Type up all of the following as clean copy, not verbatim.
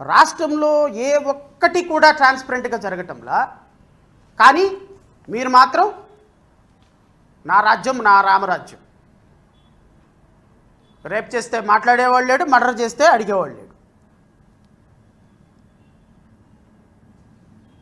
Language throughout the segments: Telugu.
రాష్ట్రంలో ఏ ఒక్కటి కూడా ట్రాన్స్పరెంట్గా జరగటంలా, కానీ మీరు మాత్రం నా రాజ్యం నా రామరాజ్యం. రేప్ చేస్తే మాట్లాడేవాళ్ళు లేడు, మర్డర్ చేస్తే అడిగేవాళ్ళు లేడు.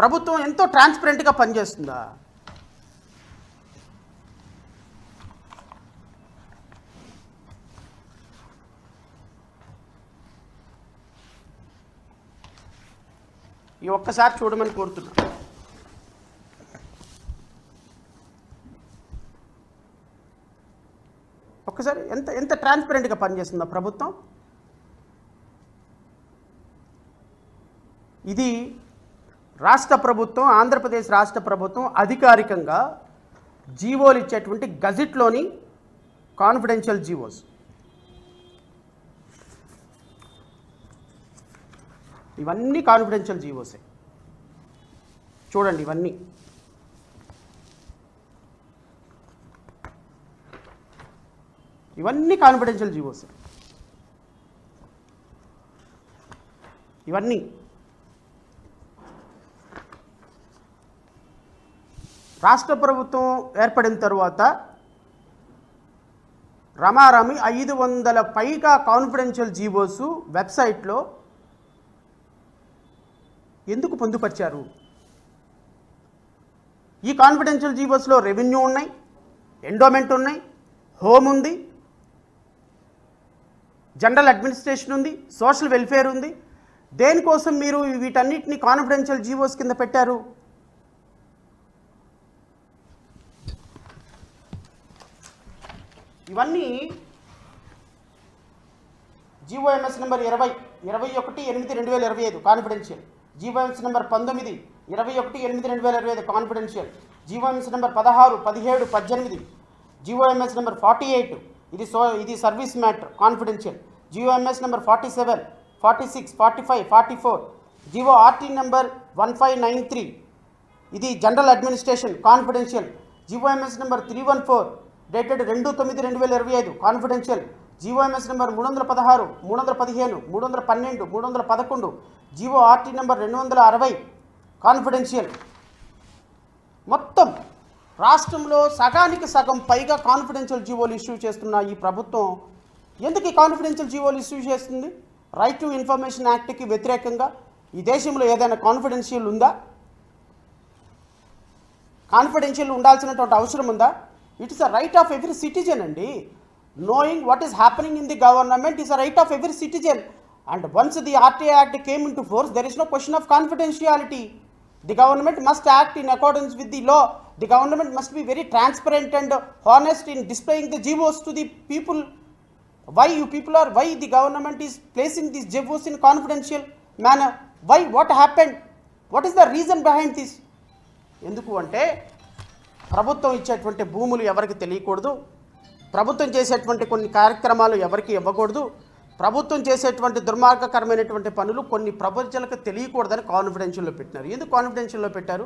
ప్రభుత్వం ఎంతో ట్రాన్స్పరెంట్గా పనిచేస్తుందా? ఈ ఒక్కసారి చూడమని కోరుతున్నా. ఒక్కసారి ఎంత ఎంత ట్రాన్స్పరెంట్గా పనిచేస్తుందా ప్రభుత్వం? ఇది రాష్ట్ర ప్రభుత్వం, ఆంధ్రప్రదేశ్ రాష్ట్ర ప్రభుత్వం అధికారికంగా జీవోలు ఇచ్చేటువంటి గజెట్లోని కాన్ఫిడెన్షియల్ జీవోస్. ఇవన్నీ కాన్ఫిడెన్షియల్ జీవోసే. చూడండి, ఇవన్నీ కాన్ఫిడెన్షియల్ జీవోసే. ఇవన్నీ రాష్ట్ర ప్రభుత్వం ఏర్పడిన తరువాత రమారమి 500 పైగా కాన్ఫిడెన్షియల్ జీవోస్ వెబ్సైట్లో ఎందుకు పొందుపరిచారు? ఈ కాన్ఫిడెన్షియల్ జీవోస్లో రెవెన్యూ ఉన్నాయి, ఎండోమెంట్ ఉన్నాయి, హోమ్ ఉంది, జనరల్ అడ్మినిస్ట్రేషన్ ఉంది, సోషల్ వెల్ఫేర్ ఉంది. దేనికోసం మీరు వీటన్నిటిని కాన్ఫిడెన్షియల్ జీవోస్ కింద పెట్టారు? ఇవన్నీ GOMS number 21/8/2025 confidential, GOMS number 19 21/8/2025 confidential, GOMS number 16, 17, 18, GOMS number 48 ఇది service matter confidential, GOMS number 47, 46, 45, 44, GO RT number 1593 ఇది general administration confidential, GOMS number 314 dated 2/9/2025 confidential, GOMS number 316, 315, 312, 311, GO RT number 260 confidential. మొత్తం రాష్ట్రంలో సగానికి సగం పైగా కాన్ఫిడెన్షియల్ జీవోలు ఇష్యూ చేస్తున్న ఈ ప్రభుత్వం ఎందుకు ఈ కాన్ఫిడెన్షియల్ జీవోలు ఇష్యూ చేస్తుంది? రైట్ టు ఇన్ఫర్మేషన్ యాక్ట్కి వ్యతిరేకంగా ఈ దేశంలో ఏదైనా కాన్ఫిడెన్షియల్ ఉందా? కాన్ఫిడెన్షియల్ ఉండాల్సినటువంటి అవసరం ఉందా? It is a right of every citizen అండి. knowing what is happening in the government is a right of every citizen, and once the RTA Act came into force, there is no question of confidentiality. The government must act in accordance with the law. The government must be very transparent and honest in displaying the GOs to the people. Why the government is placing these GOs in confidential manner? Why? What happened? What is the reason behind this? ఎందుకు అంటే ప్రభుత్వం ఇచ్చేటువంటి భూములు ఎవరికి తెలియకూడదు, ప్రభుత్వం చేసేటువంటి కొన్ని కార్యక్రమాలు ఎవరికి ఇవ్వకూడదు, ప్రభుత్వం చేసేటువంటి దుర్మార్గకరమైనటువంటి పనులు కొన్ని ప్రజలకు తెలియకూడదని కాన్ఫిడెన్షియల్లో పెట్టినారు. ఎందుకు కాన్ఫిడెన్షియల్లో పెట్టారు?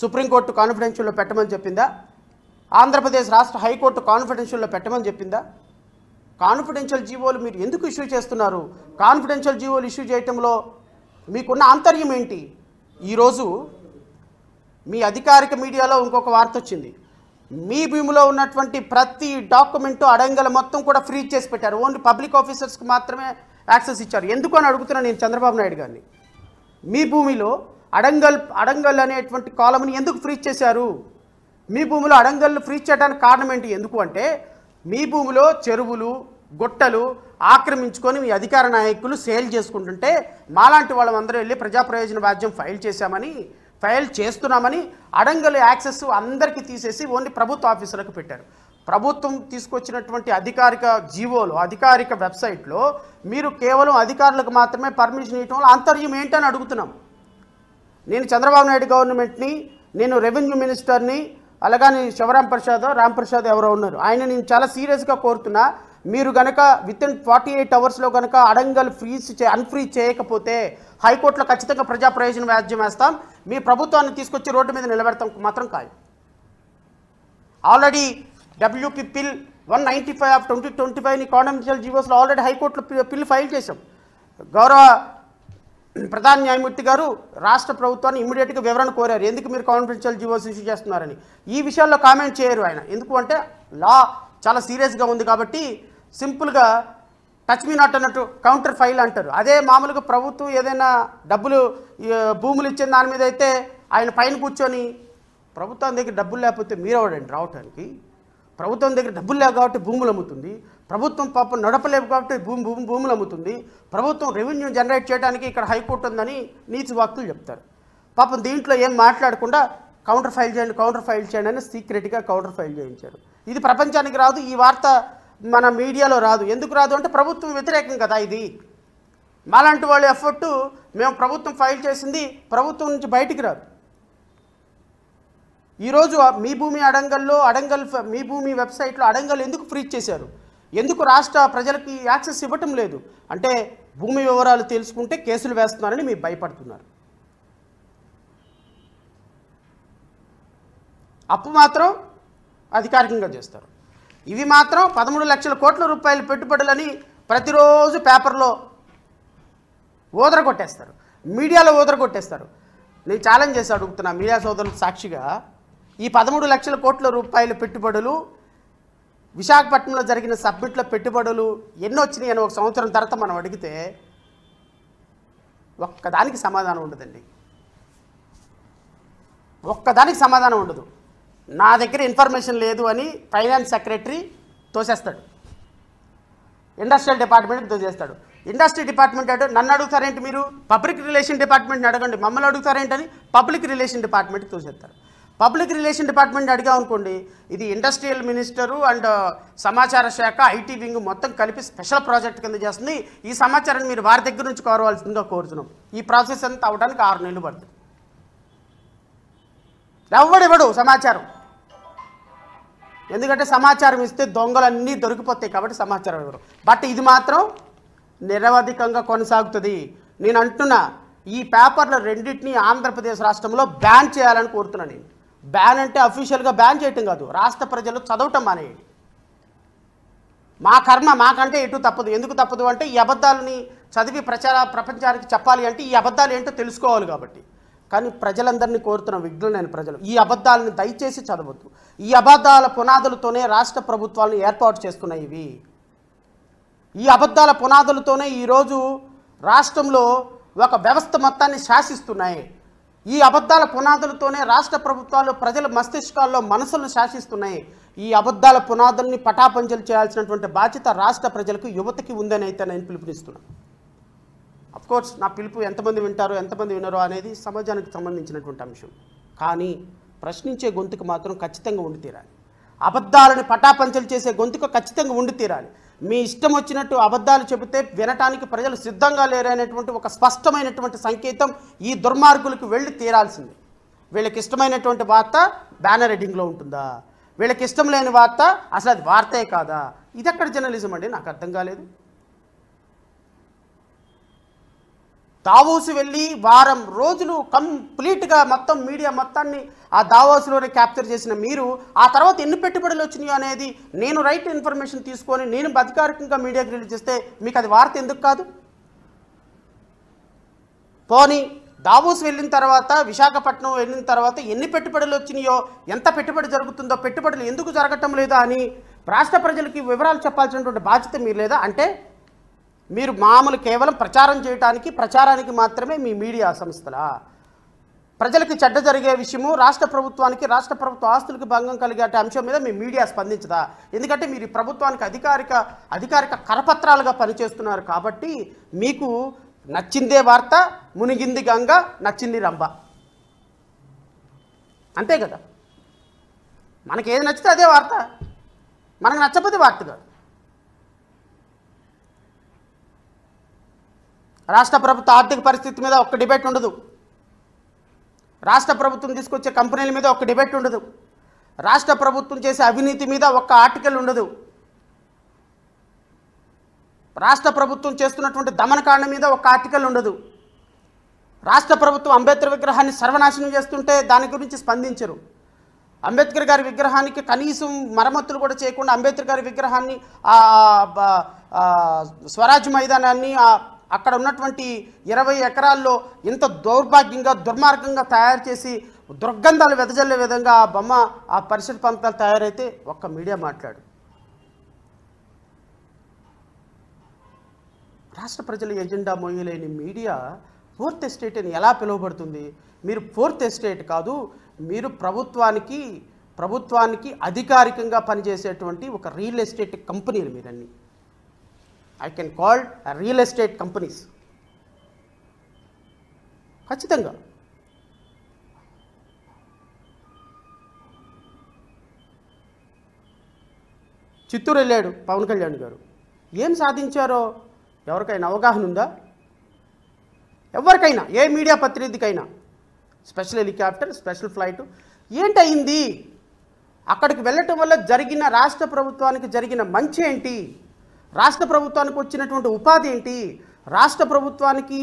సుప్రీంకోర్టు కాన్ఫిడెన్షియల్లో పెట్టమని చెప్పిందా? ఆంధ్రప్రదేశ్ రాష్ట్ర హైకోర్టు కాన్ఫిడెన్షియల్లో పెట్టమని చెప్పిందా? కాన్ఫిడెన్షియల్ జీవోలు మీరు ఎందుకు ఇష్యూ చేస్తున్నారు? కాన్ఫిడెన్షియల్ జీవోలు ఇష్యూ చేయటంలో మీకున్న ఆంతర్యం ఏంటి? ఈరోజు మీ అధికారిక మీడియాలో ఇంకొక వార్త వచ్చింది. మీ భూమిలో ఉన్నటువంటి ప్రతి డాక్యుమెంటు అడంగల్ మొత్తం కూడా ఫ్రీజ్ చేసి పెట్టారు. ఓన్లీ పబ్లిక్ ఆఫీసర్స్కి మాత్రమే యాక్సెస్ ఇచ్చారు. ఎందుకు అని అడుగుతున్నా నేను చంద్రబాబు నాయుడు గారిని. మీ భూమిలో అడంగల్ అనేటువంటి కాలంని ఎందుకు ఫ్రీజ్ చేశారు? మీ భూమిలో అడంగల్ని ఫ్రీజ్ చేయడానికి కారణం ఏంటి? ఎందుకు అంటే మీ భూమిలో చెరువులు గుట్టలు ఆక్రమించుకొని మీ అధికార నాయకులు సేల్ చేసుకుంటుంటే మాలాంటి వాళ్ళందరూ వెళ్ళి ప్రజా ప్రయోజన వ్యాజ్యం ఫైల్ చేస్తున్నామని అడంగల్ యాక్సెస్ అందరికీ తీసేసి ఓన్లీ ప్రభుత్వ ఆఫీసులకు పెట్టారు. ప్రభుత్వం తీసుకొచ్చినటువంటి అధికారిక జీవోలో అధికారిక వెబ్సైట్లో మీరు కేవలం అధికారులకు మాత్రమే పర్మిషన్ ఇవ్వడం వల్ల ఆంతర్యం ఏంటని అడుగుతున్నాం. నేను చంద్రబాబు నాయుడు గవర్నమెంట్ని, నేను రెవెన్యూ మినిస్టర్ని, అలాగని రాంప్రసాద్ ఎవరో ఉన్నారు, ఆయన నేను చాలా సీరియస్గా కోరుతున్నా, మీరు కనుక వితిన్ 48 అవర్స్లో కనుక అడంగల్ అన్ఫ్రీజ్ చేయకపోతే హైకోర్టులో ఖచ్చితంగా ప్రజా ప్రయోజన వ్యాజ్యం వేస్తాం, మీ ప్రభుత్వాన్ని తీసుకొచ్చి రోడ్డు మీద నిలబెడతాం మాత్రం కాదు. ఆల్రెడీ WP పిల్ 195 ఆఫ్ 2025ని కాన్ఫిడెన్షియల్ జీవోస్లో ఆల్రెడీ హైకోర్టులో పిల్ ఫైల్ చేశాం. గౌరవ ప్రధాన న్యాయమూర్తి గారు రాష్ట్ర ప్రభుత్వాన్ని ఇమ్మీడియట్గా వివరణ కోరారు, ఎందుకు మీరు కాన్ఫిడెన్షియల్ జీవోస్ ఇష్యూ చేస్తున్నారని. ఈ విషయాల్లో కామెంట్ చేయరు ఆయన, ఎందుకు అంటే లా చాలా సీరియస్గా ఉంది కాబట్టి సింపుల్గా టచ్ మీ నాట్ అన్నట్టు కౌంటర్ ఫైల్ అంటారు. అదే మామూలుగా ప్రభుత్వం ఏదైనా డబ్బులు భూములు ఇచ్చిన దాని మీద అయితే ఆయన పైన కూర్చొని ప్రభుత్వం దగ్గర డబ్బులు లేకపోతే మీరెవడండి రావటానికి, ప్రభుత్వం దగ్గర డబ్బులు లేవు కాబట్టి భూములు అమ్ముతుంది, ప్రభుత్వం పాపం నడపలేవు కాబట్టి భూములు అమ్ముతుంది, ప్రభుత్వం రెవెన్యూ జనరేట్ చేయడానికి ఇక్కడ హైకోర్టు ఉందని నీతి వాక్తులు చెప్తారు. పాపం దీంట్లో ఏం మాట్లాడకుండా కౌంటర్ ఫైల్ చేయండి అని సీక్రెట్గా కౌంటర్ ఫైల్ చేయించారు. ఇది ప్రపంచానికి రాదు, ఈ వార్త మన మీడియాలో రాదు. ఎందుకు రాదు అంటే ప్రభుత్వం వ్యతిరేకం కదా ఇది. మాలాంటి వాళ్ళ ఎఫర్టు మేము ప్రభుత్వం ఫైల్ చేసింది ప్రభుత్వం నుంచి బయటికి రాదు. ఈరోజు మీ భూమి అడంగల్లో మీ భూమి వెబ్సైట్లో అడంగల్ ఎందుకు ఫ్రీజ్ చేశారు, ఎందుకు రాష్ట్ర ప్రజలకి యాక్సెస్ ఇవ్వటం లేదు అంటే భూమి వివరాలు తెలుసుకుంటే కేసులు వేస్తున్నారని మీరు భయపడుతున్నారు. అప్పు మాత్రం అధికారికంగా చేస్తారు. ఇవి మాత్రం 13 లక్షల కోట్ల రూపాయల పెట్టుబడులని ప్రతిరోజు పేపర్లో ఊదరగొట్టేస్తారు, మీడియాలో ఊదరగొట్టేస్తారు. నేను ఛాలెంజ్ చేసి అడుగుతున్నా మీడియా సోదరులకు సాక్షిగా, ఈ 13 లక్షల కోట్ల రూపాయల పెట్టుబడులు విశాఖపట్నంలో జరిగిన సబ్మిట్లో పెట్టుబడులు ఎన్ని వచ్చినాయి అని ఒక సంవత్సరం తర్వాత మనం అడిగితే ఒక్కదానికి సమాధానం ఉండదండి, ఒక్కదానికి సమాధానం ఉండదు. నా దగ్గర ఇన్ఫర్మేషన్ లేదు అని ఫైనాన్స్ సెక్రటరీ తోసేస్తాడు, ఇండస్ట్రియల్ డిపార్ట్మెంట్కి తోసేస్తాడు. ఇండస్ట్రీ డిపార్ట్మెంట్ అంటే నన్ను అడుగుతారేంటి, మీరు పబ్లిక్ రిలేషన్ డిపార్ట్మెంట్ని అడగండి, మమ్మల్ని అడుగుతారేంటని పబ్లిక్ రిలేషన్ డిపార్ట్మెంట్కి తోసేస్తారు. పబ్లిక్ రిలేషన్ డిపార్ట్మెంట్ అడిగామనుకోండి, ఇది ఇండస్ట్రియల్ మినిస్టరు అండ్ సమాచార శాఖ ఐటీ వింగ్ మొత్తం కలిపి స్పెషల్ ప్రాజెక్ట్ కింద చేస్తుంది, ఈ సమాచారాన్ని మీరు వారి దగ్గర నుంచి కోరవలసిందిగా కోరుతున్నాం. ఈ ప్రాసెస్ అంతా అవడానికి 6 నెలలు పడుతుంది. ఎవడివ్వడు సమాచారం, ఎందుకంటే సమాచారం ఇస్తే దొంగలన్నీ దొరికిపోతాయి కాబట్టి సమాచారం ఇవ్వరు. బట్ ఇది మాత్రం నిరవధికంగా కొనసాగుతుంది. నేను అంటున్నా, ఈ పేపర్ల రెండింటినీ ఆంధ్రప్రదేశ్ రాష్ట్రంలో బ్యాన్ చేయాలని కోరుతున్నాను. నేను బ్యాన్ అంటే అఫీషియల్గా బ్యాన్ చేయటం కాదు, రాష్ట్ర ప్రజలు చదవటం మానేయండి. మా కర్మ మాకంటే ఎటు తప్పదు. ఎందుకు తప్పదు అంటే ఈ అబద్ధాలని చదివి ప్రపంచానికి చెప్పాలి అంటే ఈ అబద్ధాలు ఏంటో తెలుసుకోవాలి కాబట్టి. కానీ ప్రజలందరినీ కోరుతున్న విఘ్నులైన ప్రజలు ఈ అబద్ధాలను దయచేసి చదవద్దు. ఈ అబద్ధాల పునాదులతోనే రాష్ట్ర ప్రభుత్వాలను ఏర్పాటు చేస్తున్నాయి ఇవి. ఈ అబద్ధాల పునాదులతోనే ఈరోజు రాష్ట్రంలో ఒక వ్యవస్థ మొత్తాన్ని శాసిస్తున్నాయి. ఈ అబద్ధాల పునాదులతోనే రాష్ట్ర ప్రభుత్వాలు ప్రజల మస్తిష్కాల్లో మనసులను శాసిస్తున్నాయి. ఈ అబద్ధాల పునాదుల్ని పటాపంచలు చేయాల్సినటువంటి బాధ్యత రాష్ట్ర ప్రజలకు, యువతకి ఉందని అయితే నేను పిలుపునిస్తున్నాను. అఫ్కోర్స్ నా పిలుపు ఎంతమంది వింటారో ఎంతమంది వినరో అనేది సమాజానికి సంబంధించినటువంటి అంశం. కానీ ప్రశ్నించే గొంతుకు మాత్రం ఖచ్చితంగా ఉండి తీరాలి. అబద్ధాలను పటాపంచలు చేసే గొంతుకు ఖచ్చితంగా ఉండి తీరాలి. మీ ఇష్టం వచ్చినట్టు అబద్ధాలు చెబితే వినటానికి ప్రజలు సిద్ధంగా లేరనేటువంటి ఒక స్పష్టమైనటువంటి సంకేతం ఈ దుర్మార్గులకు వెళ్ళి తీరాల్సింది. వీళ్ళకి ఇష్టమైనటువంటి వార్త బ్యానర్ హెడ్డింగ్లో ఉంటుందా, వీళ్ళకి ఇష్టం లేని వార్త అసలు అది వార్తే కాదా? ఇది ఎక్కడ జర్నలిజం అండి, నాకు అర్థం కాలేదు. దావోస్ వెళ్ళి వారం రోజులు కంప్లీట్గా మొత్తం మీడియా మొత్తాన్ని ఆ దావోస్లోనే క్యాప్చర్ చేసిన మీరు ఆ తర్వాత ఎన్ని పెట్టుబడులు వచ్చినాయో అనేది నేను రైట్ ఇన్ఫర్మేషన్ తీసుకొని నేను అధికారికంగా మీడియాకి రిలీజ్ చేస్తే మీకు అది వార్త ఎందుకు కాదు? పోనీ దావోస్ వెళ్ళిన తర్వాత, విశాఖపట్నం వెళ్ళిన తర్వాత ఎన్ని పెట్టుబడులు వచ్చినాయో, ఎంత పెట్టుబడి జరుగుతుందో, పెట్టుబడులు ఎందుకు జరగటం లేదా అని రాష్ట్ర ప్రజలకి వివరాలు చెప్పాల్సినటువంటి బాధ్యత మీరు లేదా? అంటే మీరు మామూలు కేవలం ప్రచారానికి మాత్రమే మీ మీడియా సంస్థలా? ప్రజలకి చెడ్డ జరిగే విషయము, రాష్ట్ర ప్రభుత్వానికి, రాష్ట్ర ప్రభుత్వ ఆస్తులకు భంగం కలిగే అంశం మీద మీ మీడియా స్పందించదా? ఎందుకంటే మీరు ఈ ప్రభుత్వానికి అధికారిక కరపత్రాలుగా పనిచేస్తున్నారు కాబట్టి మీకు నచ్చిందే వార్త, మునిగింది గంగ, నచ్చింది రంభ, అంతే కదా. మనకి ఏది నచ్చితే అదే వార్త, మనకు నచ్చకపోతే వార్త కాదు. రాష్ట్ర ప్రభుత్వ ఆర్థిక పరిస్థితి మీద ఒక్క డిబేట్ ఉండదు, రాష్ట్ర ప్రభుత్వం తీసుకొచ్చే కంపెనీల మీద ఒక్క డిబేట్ ఉండదు, రాష్ట్ర ప్రభుత్వం చేసే అవినీతి మీద ఒక్క ఆర్టికల్ ఉండదు, రాష్ట్ర ప్రభుత్వం చేస్తున్నటువంటి దమనకాండ మీద ఒక్క ఆర్టికల్ ఉండదు, రాష్ట్ర ప్రభుత్వం అంబేద్కర్ విగ్రహాన్ని సర్వనాశనం చేస్తుంటే దాని గురించి స్పందించరు. అంబేద్కర్ గారి విగ్రహానికి కనీసం మరమ్మతులు కూడా చేయకుండా అంబేద్కర్ గారి విగ్రహాన్ని స్వరాజ్ మైదానాన్ని అక్కడ ఉన్నటువంటి 20 ఎకరాల్లో ఇంత దౌర్భాగ్యంగా దుర్మార్గంగా తయారు చేసి దుర్గంధాలు వెదజల్లే విధంగా ఆ బొమ్మ ఆ పరిసర ప్రాంతాలు తయారైతే ఒక్క మీడియా మాట్లాడు. రాష్ట్ర ప్రజల ఎజెండా మోయలేని మీడియా ఫోర్త్ ఎస్టేట్ అని ఎలా పిలువబడుతుంది? మీరు ఫోర్త్ ఎస్టేట్ కాదు, మీరు ప్రభుత్వానికి అధికారికంగా పనిచేసేటువంటి ఒక రియల్ ఎస్టేట్ కంపెనీలు మీరన్నీ. I can call real estate companies. ఖచ్చితంగా చిత్తూరు వెళ్ళాడు పవన్ కళ్యాణ్ గారు. ఏం సాధించారో ఎవరికైనా అవగాహన ఉందా? ఎవరికైనా, ఏ మీడియా ప్రతినిధికైనా? స్పెషల్ హెలికాప్టర్, స్పెషల్ ఫ్లైట్ ఏంటయింది? అక్కడికి వెళ్ళటం వల్ల జరిగిన రాష్ట్ర ప్రభుత్వానికి జరిగిన మంచి ఏంటి? రాష్ట్ర ప్రభుత్వానికి వచ్చినటువంటి ఉపాధి ఏంటి? రాష్ట్ర ప్రభుత్వానికి